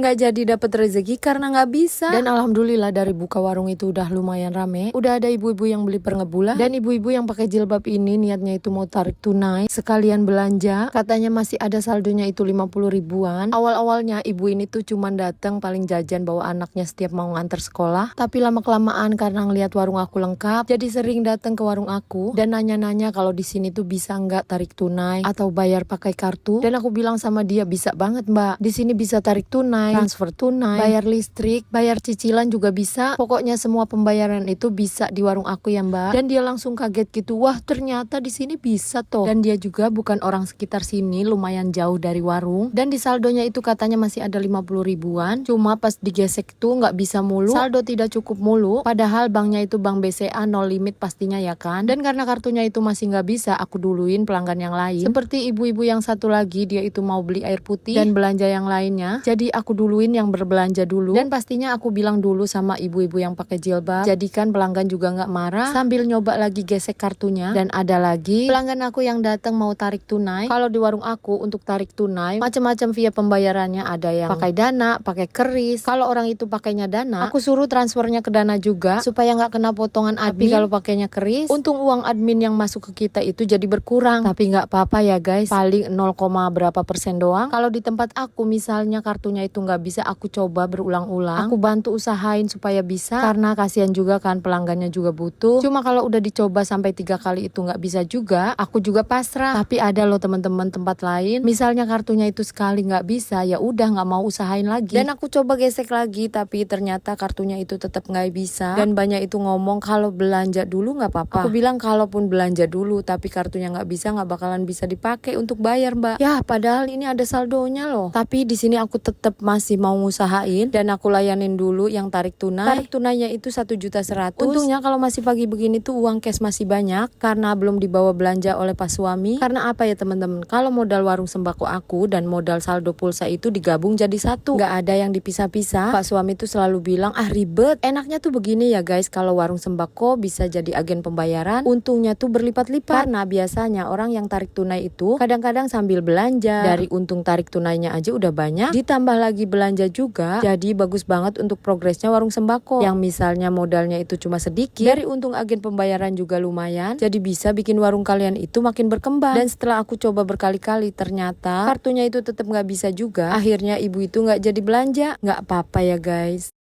nggak jadi dapat rezeki karena nggak bisa. Dan alhamdulillah dari buka warung itu udah lumayan rame. Udah ada ibu-ibu yang beli per ngebulan. Dan ibu-ibu yang pakai jilbab ini niatnya itu mau tarik tunai sekalian belanja. Katanya masih ada saldonya itu 50 ribuan. Awal-awalnya ibu ini tuh cuman datang paling jajan bawa anaknya setiap mau nganter sekolah. Tapi lama-kelamaan karena ngeliat warung aku lengkap, jadi sering datang ke warung aku dan nanya-nanya kalau di sini tuh bisa nggak tarik tunai atau bayar pakai kartu. Dan aku bilang sama dia, bisa banget mbak, di sini bisa tarik tunai, transfer tunai, bayar listrik, bayar cicilan juga bisa. Pokoknya semua pembayaran itu bisa di warung aku ya mbak. Dan dia langsung kaget gitu, wah ternyata di sini bisa toh. Dan dia juga bukan orang sekitar sini, lumayan jauh dari warung. Dan di saldonya itu katanya masih ada 50 ribuan. Cuma pas digesek tuh nggak bisa mulu, saldo tidak cukup mulu. Padahal banknya itu bank BCA no limit pastinya ya kan. Dan karena kartunya itu masih nggak bisa, aku duluin pelanggan yang lain. Seperti ibu-ibu yang satu lagi, dia itu mau beli air putih dan belanja yang lainnya. Jadi aku duluin yang berbelanja dulu. Dan pastinya aku bilang dulu sama ibu-ibu yang pakai jilbab, jadikan pelanggan juga nggak marah. Sambil nyoba lagi gesek kartunya. Dan ada lagi pelanggan aku yang datang mau tarik tunai. Kalau di warung aku untuk tarik tunai macam-macam via pembayarannya, ada yang pakai dana, pakai keris. Kalau orang itu pakainya dana, aku suruh transfernya ke dana juga supaya nggak kena potongan admin. Tapi kalau pakainya keris, untung uang admin yang masuk ke kita itu jadi berkurang. Tapi nggak apa-apa ya guys, paling 0, berapa persen doang. Kalau di tempat aku misalnya kartunya itu nggak bisa, aku coba berulang-ulang, aku bantu usahain supaya bisa, karena kasihan juga kan pelanggannya juga butuh. Cuma kalau udah dicoba sampai 3 kali itu nggak bisa juga, aku juga pasrah. Tapi ada loh teman-teman tempat lain, misalnya kartunya itu sekali nggak bisa, ya udah nggak mau usahain lagi. Dan aku coba gesek lagi, tapi ternyata kartunya itu tetap nggak bisa. Dan banyak itu ngomong kalau belanja dulu nggak apa-apa. Aku bilang kalaupun belanja dulu tapi kartunya nggak bisa, nggak bakalan bisa dipakai untuk bayar mbak. Ya padahal ini ada saldonya loh. Tapi di sini aku tetap masih mau ngusahain dan aku layanin dulu yang tarik tunai. Tarik tunainya itu 1.100.000. Untungnya kalau masih pagi begini tuh uang cash masih banyak karena belum dibawa belanja oleh pas suami. Karena apa ya teman-teman? Kalau modal warung sembako aku dan modal saldo pulsa itu digabung jadi satu. Nggak ada yang dipisah-pisah. Pak suami tuh selalu bilang, ah ribet. Enaknya tuh begini ya guys, kalau warung sembako bisa jadi agen pembayaran, untungnya tuh berlipat-lipat. Karena biasanya orang yang tarik tunai itu kadang-kadang sambil belanja. Dari untung tarik tunainya aja udah banyak, ditambah lagi belanja juga. Jadi bagus banget untuk progresnya warung sembako. Yang misalnya modalnya itu cuma sedikit, dari untung agen pembayaran juga lumayan. Jadi bisa bikin warung kalian itu makin berkembang. Dan setelah aku coba berkali-kali, ternyata kartunya itu tetap nggak bisa juga. Akhirnya ibu itu nggak jadi belanja. Nggak apa-apa ya guys.